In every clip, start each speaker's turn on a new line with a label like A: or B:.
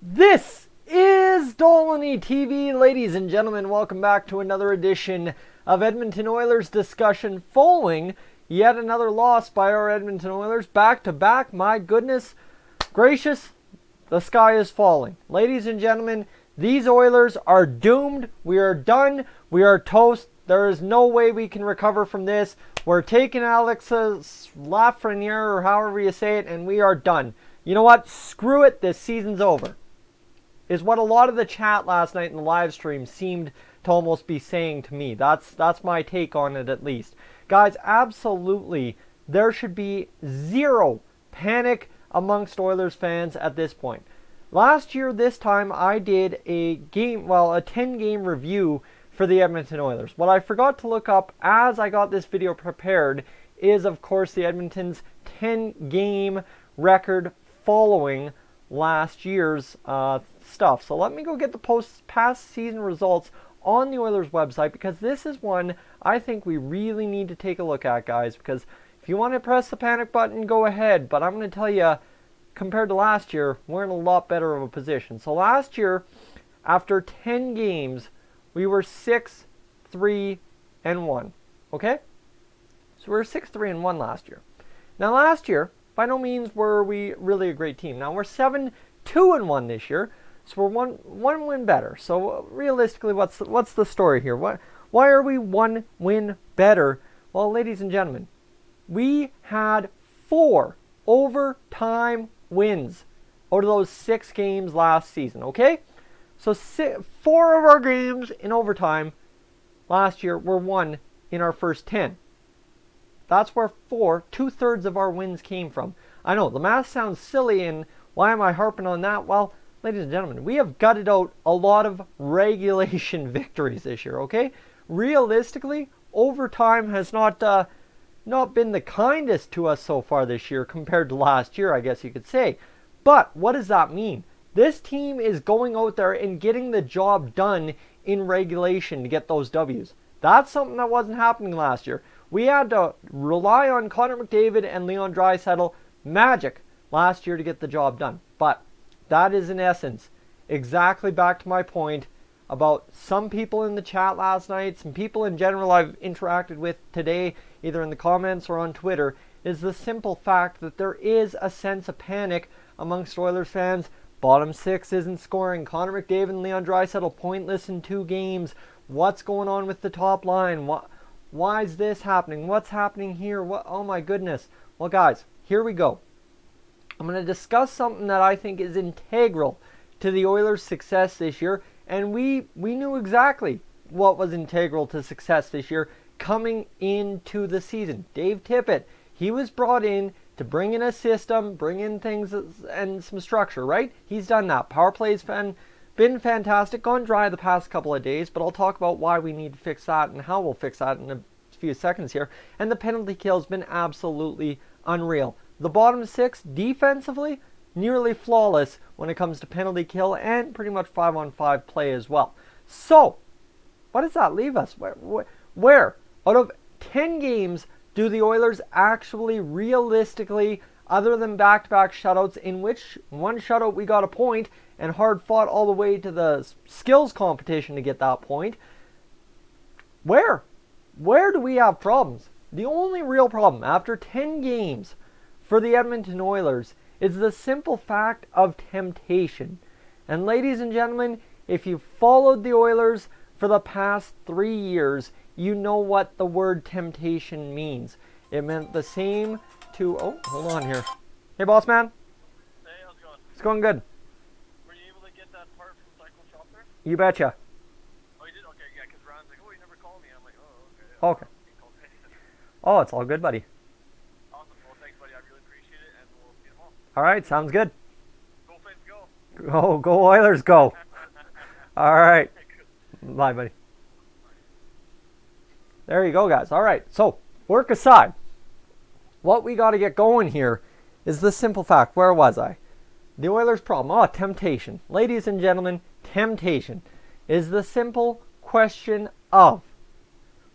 A: This is Dolany TV, ladies and gentlemen. Welcome back to another edition of Edmonton Oilers discussion following yet another loss by our Edmonton Oilers. Back to back, my goodness gracious, the sky is falling. Ladies and gentlemen, these Oilers are doomed. We are done. We are toast. There is no way we can recover from this. We're taking Alexis Lafreniere, or however you say it, and we are done. You know what? Screw it. This season's over. Is what a lot of the chat last night in the live stream seemed to almost be saying to me. That's my take on it, at least. Guys, absolutely, there should be zero panic amongst Oilers fans at this point. Last year, this time, I did a 10-game review for the Edmonton Oilers. What I forgot to look up as I got this video prepared is, of course, the Edmonton's 10-game record following last year's stuff. So let me go get the past season results on the Oilers website, because this is one I think we really need to take a look at, guys, because if you want to press the panic button, go ahead, but I'm going to tell you, compared to last year, we're in a lot better of a position. So last year, after 10 games, we were 6-3-1. Okay? So we were 6-3-1 last year. Now last year, by no means were we really a great team. Now we're 7-2-1 this year, so we're one win better. So realistically, what's the story here? Why are we one win better? Well, ladies and gentlemen, we had 4 overtime wins out of those 6 games last season. Okay, so 4 of our games in overtime last year were won in our first 10. That's where 2/3 of our wins came from. I know, the math sounds silly, and why am I harping on that? Well, ladies and gentlemen, we have gutted out a lot of regulation victories this year, okay? Realistically, overtime has not been the kindest to us so far this year compared to last year, I guess you could say. But what does that mean? This team is going out there and getting the job done in regulation to get those W's. That's something that wasn't happening last year. We had to rely on Connor McDavid and Leon Draisaitl magic last year to get the job done. But that is, in essence, exactly back to my point about some people in the chat last night, some people in general I've interacted with today, either in the comments or on Twitter, is the simple fact that there is a sense of panic amongst Oilers fans. Bottom 6 isn't scoring. Connor McDavid and Leon Draisaitl pointless in 2 games. What's going on with the top line? Why is this happening? What's happening here? Oh my goodness. Well, guys, here we go. I'm going to discuss something that I think is integral to the Oilers' success this year, and we knew exactly what was integral to success this year coming into the season. Dave Tippett, he was brought in to bring in a system, bring in things and some structure, right? He's done that. Power play's been fantastic, gone dry the past couple of days, but I'll talk about why we need to fix that and how we'll fix that in a few seconds here. And the penalty kill's been absolutely unreal. The bottom 6 defensively, nearly flawless when it comes to penalty kill and pretty much 5-on-5 play as well. So, what does that leave us? Where out of 10 games do the Oilers actually realistically, other than back-to-back shutouts, in which one shutout we got a point and hard fought all the way to the skills competition to get that point, where do we have problems? The only real problem after 10 games for the Edmonton Oilers is the simple fact of temptation. And ladies and gentlemen, if you've followed the Oilers for the past 3 years, you know what the word temptation means. It meant the same to... Oh, hold on here. Hey, boss man.
B: Hey, how's it going?
A: It's going good.
B: Were you able to get that part from Cycle Shop there?
A: You betcha.
B: Oh, you did? Okay, yeah, because Ron's like, oh, you never called me. I'm like, oh, okay.
A: Okay. Oh, it's all good, buddy.
B: Awesome. Well, thanks, buddy. I really appreciate it, and we'll see you tomorrow.
A: All right, sounds good.
B: Go Flames, go.
A: Go Oilers, go. All right. Bye, buddy. There you go, guys. All right, so work aside. What we got to get going here is the simple fact. Where was I? The Oilers' problem. Oh, temptation. Ladies and gentlemen, temptation is the simple question of,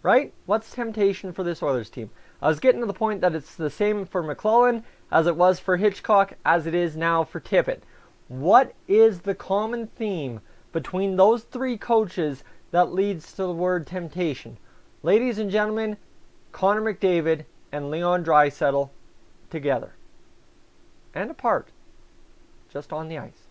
A: right? What's temptation for this Oilers team? I was getting to the point that it's the same for McClellan as it was for Hitchcock, as it is now for Tippett. What is the common theme between those three coaches that leads to the word temptation? Ladies and gentlemen, Connor McDavid and Leon Draisaitl together. And apart. Just on the ice.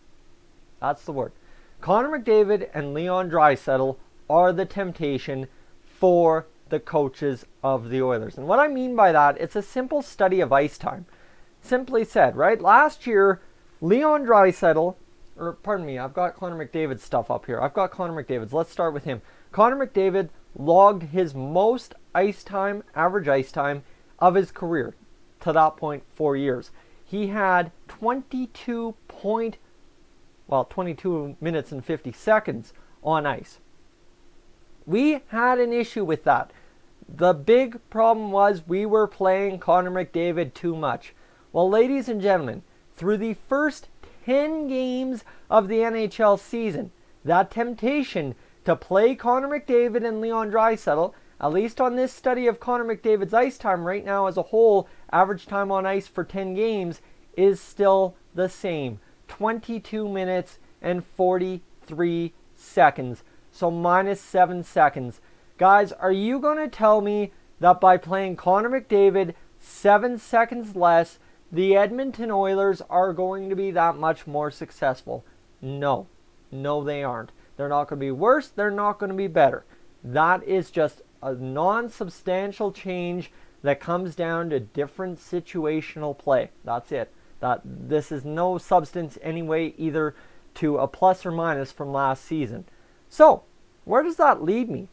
A: That's the word. Connor McDavid and Leon Draisaitl are the temptation for the coaches of the Oilers. And what I mean by that, it's a simple study of ice time. Simply said, right? Last year, Leon Draisaitl, or pardon me, I've got Connor McDavid's stuff up here. I've got Connor McDavid's. Let's start with him. Connor McDavid logged his most ice time, average ice time, of his career. To that point, 4 years. He had 22 minutes and 50 seconds on ice. We had an issue with that. The big problem was we were playing Connor McDavid too much. Well, ladies and gentlemen, through the first 10 games of the NHL season, that temptation to play Connor McDavid and Leon Draisaitl, at least on this study of Connor McDavid's ice time right now as a whole, average time on ice for 10 games, is still the same. 22 minutes and 43 seconds. So minus 7 seconds. Guys, are you going to tell me that by playing Connor McDavid 7 seconds less, the Edmonton Oilers are going to be that much more successful? No. No, they aren't. They're not going to be worse. They're not going to be better. That is just a non-substantial change that comes down to different situational play. That's it. This is no substance anyway, either to a plus or minus from last season. So, where does that lead me?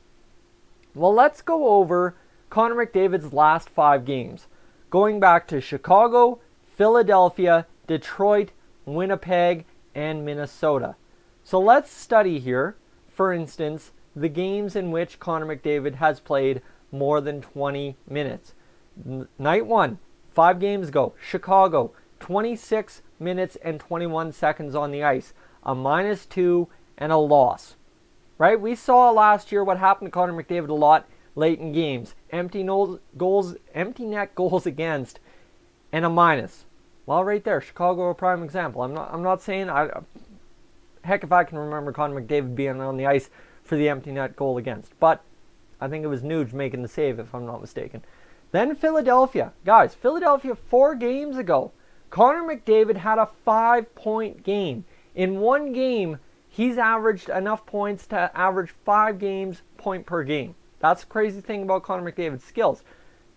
A: Well, let's go over Connor McDavid's last 5 games, going back to Chicago, Philadelphia, Detroit, Winnipeg, and Minnesota. So let's study here, for instance, the games in which Connor McDavid has played more than 20 minutes. Night 1, 5 games ago, Chicago, 26 minutes and 21 seconds on the ice, a -2 and a loss. Right? We saw last year what happened to Connor McDavid a lot late in games. Empty net goals against, and a minus. Well, right there, Chicago, a prime example. I'm not saying heck if I can remember Connor McDavid being on the ice for the empty net goal against, but I think it was Nuge making the save if I'm not mistaken. Then Philadelphia, guys. Philadelphia 4 games ago, Connor McDavid had a 5-point game. In one game, he's averaged enough points to average 5 games point per game. That's the crazy thing about Connor McDavid's skills.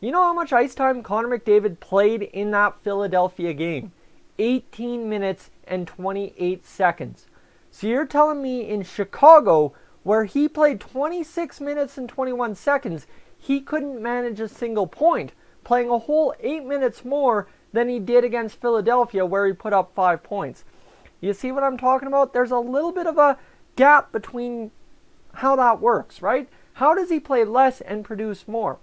A: You know how much ice time Connor McDavid played in that Philadelphia game? 18 minutes and 28 seconds. So you're telling me in Chicago, where he played 26 minutes and 21 seconds, he couldn't manage a single point, playing a whole 8 minutes more than he did against Philadelphia, where he put up 5 points. You see what I'm talking about? There's a little bit of a gap between how that works, right? How does he play less and produce more?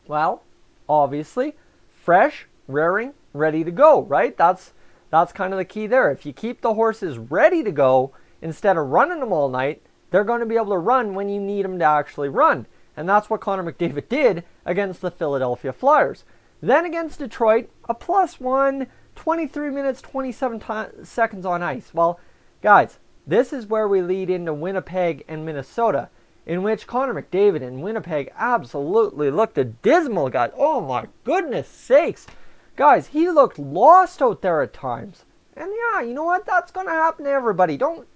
A: Well, obviously, fresh, raring, ready to go, right? That's kind of the key there. If you keep the horses ready to go instead of running them all night, they're going to be able to run when you need them to actually run. And that's what Connor McDavid did against the Philadelphia Flyers. Then against Detroit, a +1, 23 minutes, 27 seconds on ice. Well, guys, this is where we lead into Winnipeg and Minnesota, in which Connor McDavid in Winnipeg absolutely looked dismal, guys. Oh my goodness sakes. Guys, he looked lost out there at times. And yeah, you know what? That's going to happen to everybody. Don't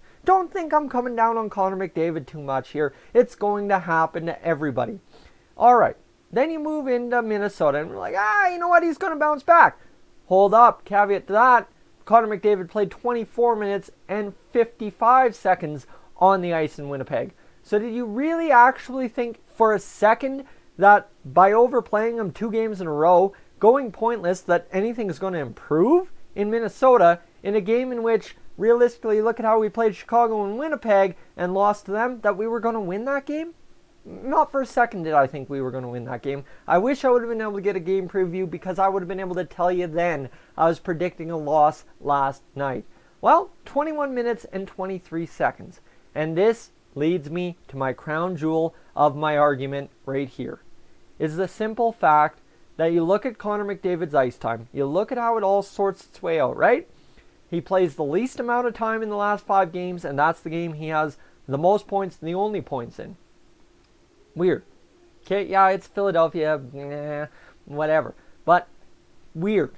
A: think I'm coming down on Connor McDavid too much here. It's going to happen to everybody. All right. Then you move into Minnesota and we're like, you know what? He's going to bounce back. Hold up. Caveat to that. Connor McDavid played 24 minutes and 55 seconds on the ice in Winnipeg. So did you really actually think for a second that by overplaying him 2 games in a row, going pointless, that anything is going to improve in Minnesota in a game in which, realistically, look at how we played Chicago and Winnipeg and lost to them, that we were going to win that game? Not for a second did I think we were going to win that game. I wish I would have been able to get a game preview because I would have been able to tell you then I was predicting a loss last night. Well, 21 minutes and 23 seconds. And this leads me to my crown jewel of my argument right here. Is the simple fact that you look at Connor McDavid's ice time, you look at how it all sorts its way out, right? He plays the least amount of time in the last 5 games, and that's the game he has the most points and the only points in. Weird. Okay, yeah, it's Philadelphia, whatever. But weird.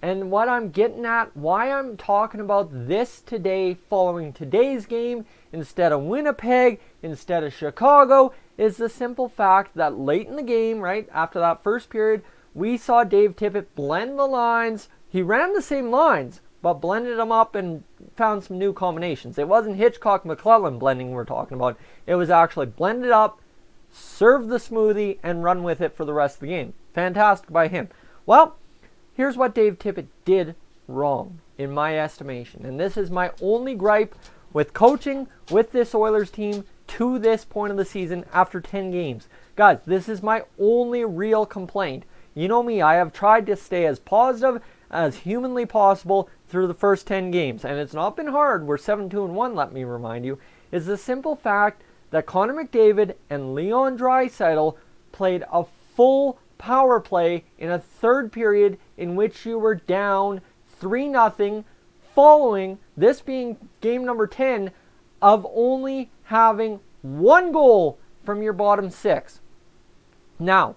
A: And what I'm getting at, why I'm talking about this today following today's game instead of Winnipeg, instead of Chicago, is the simple fact that late in the game, right, after that first period, we saw Dave Tippett blend the lines. He ran the same lines, but blended them up and found some new combinations. It wasn't Hitchcock-McClellan blending we're talking about. It was actually blended up, serve the smoothie, and run with it for the rest of the game. Fantastic by him. Well, here's what Dave Tippett did wrong, in my estimation. And this is my only gripe with coaching with this Oilers team to this point of the season after 10 games. Guys, this is my only real complaint. You know me, I have tried to stay as positive as humanly possible through the first 10 games. And it's not been hard. We're 7-2-1, let me remind you. It's the simple fact that Connor McDavid and Leon Draisaitl played a full power play in a third period in which you were down 3-0, following this being game number 10 of only having 1 goal from your bottom 6. Now,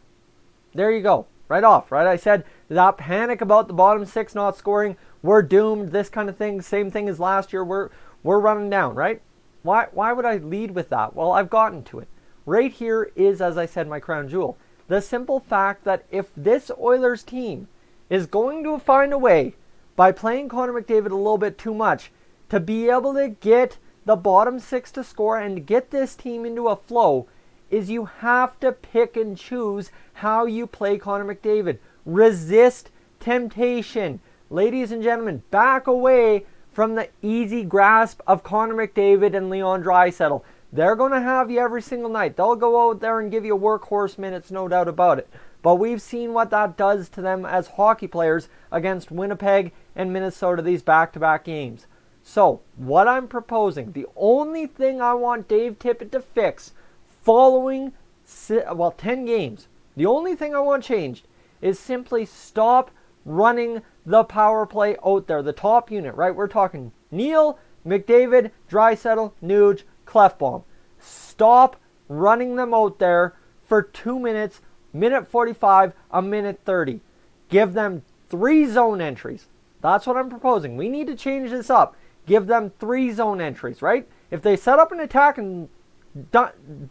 A: there you go. Right off, right? I said that panic about the bottom 6 not scoring, we're doomed, this kind of thing, same thing as last year, we're running down, right? Why would I lead with that? Well, I've gotten to it. Right here is, as I said, my crown jewel. The simple fact that if this Oilers team is going to find a way, by playing Connor McDavid a little bit too much, to be able to get the bottom 6 to score and get this team into a flow, is you have to pick and choose how you play Connor McDavid. Resist temptation. Ladies and gentlemen, back away from the easy grasp of Connor McDavid and Leon Draisaitl. They're going to have you every single night. They'll go out there and give you workhorse minutes, no doubt about it. But we've seen what that does to them as hockey players against Winnipeg and Minnesota these back-to-back games. So, what I'm proposing, the only thing I want Dave Tippett to fix following 10 games, the only thing I want changed is simply stop running the power play out there, the top unit, right? We're talking Neal, McDavid, Draisaitl, Nuge, Clefbaum. Stop running them out there for 2 minutes, minute 45, a minute 30. Give them 3 zone entries. That's what I'm proposing. We need to change this up. Give them 3 zone entries, right? If they set up an attack and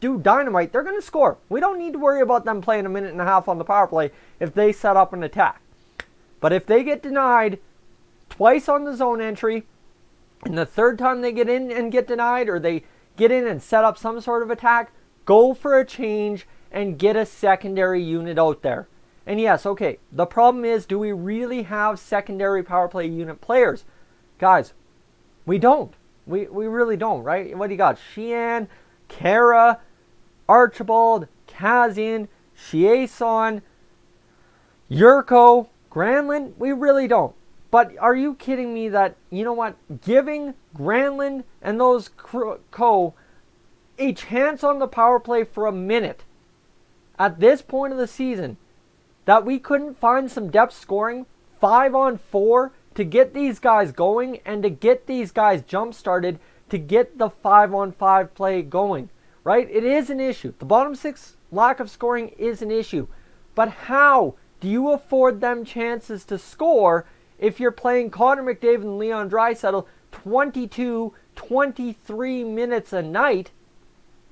A: do dynamite, they're going to score. We don't need to worry about them playing a minute and a half on the power play if they set up an attack. But if they get denied twice on the zone entry, and the third time they get in and get denied, or they get in and set up some sort of attack, go for a change and get a secondary unit out there. And yes, okay, the problem is, do we really have secondary power play unit players? Guys, we don't. We really don't, right? What do you got? Sheehan, Kara, Archibald, Kazian, Chiasson, Yurko, Granlund? We really don't. But are you kidding me that, you know what, giving Granlund and those co a chance on the power play for a minute at this point of the season, that we couldn't find some depth scoring 5-on-4 to get these guys going and to get these guys jump started to get the 5-on-5 play going, right? It is an issue. The bottom 6 lack of scoring is an issue. But how do you afford them chances to score if you're playing Connor McDavid and Leon Draisaitl 22, 23 minutes a night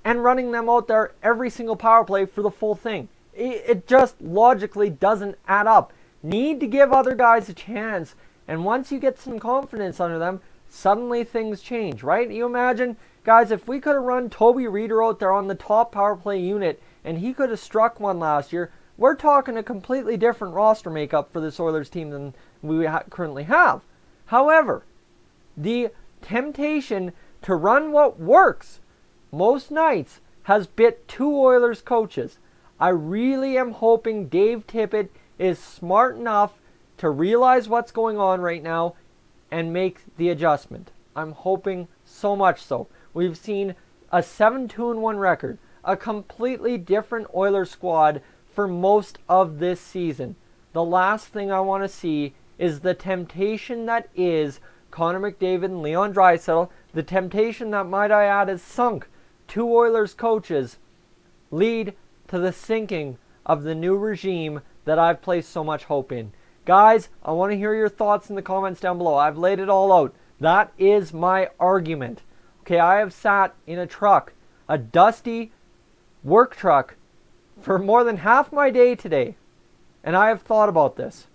A: and running them out there every single power play for the full thing? It just logically doesn't add up. Need to give other guys a chance, and once you get some confidence under them, suddenly things change, right? You imagine, guys, if we could have run Toby Reeder out there on the top power play unit and he could have struck one last year, we're talking a completely different roster makeup for this Oilers team than we currently have. However, the temptation to run what works most nights has bit 2 Oilers coaches. I really am hoping Dave Tippett is smart enough to realize what's going on right now and make the adjustment. I'm hoping so much so. We've seen a 7-2-1 record, a completely different Oilers squad for most of this season. The last thing I want to see is the temptation that is Connor McDavid and Leon Draisaitl, the temptation that, might I add, has sunk two Oilers coaches, lead to the sinking of the new regime that I've placed so much hope in. Guys, I want to hear your thoughts in the comments down below. I've laid it all out. That is my argument. Okay, I have sat in a truck, a dusty work truck, for more than half my day today, and I have thought about this.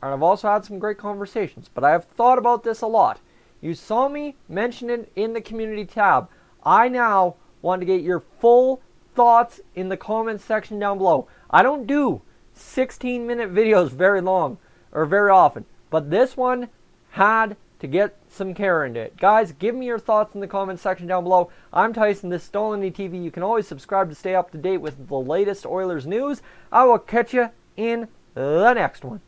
A: And I've also had some great conversations, but I have thought about this a lot. You saw me mention it in the community tab. I now want to get your full thoughts in the comments section down below. I don't do 16-minute videos very long or very often, but this one had to get some care into it. Guys, give me your thoughts in the comments section down below. I'm Tyson, this is Stoleny TV. You can always subscribe to stay up to date with the latest Oilers news. I will catch you in the next one.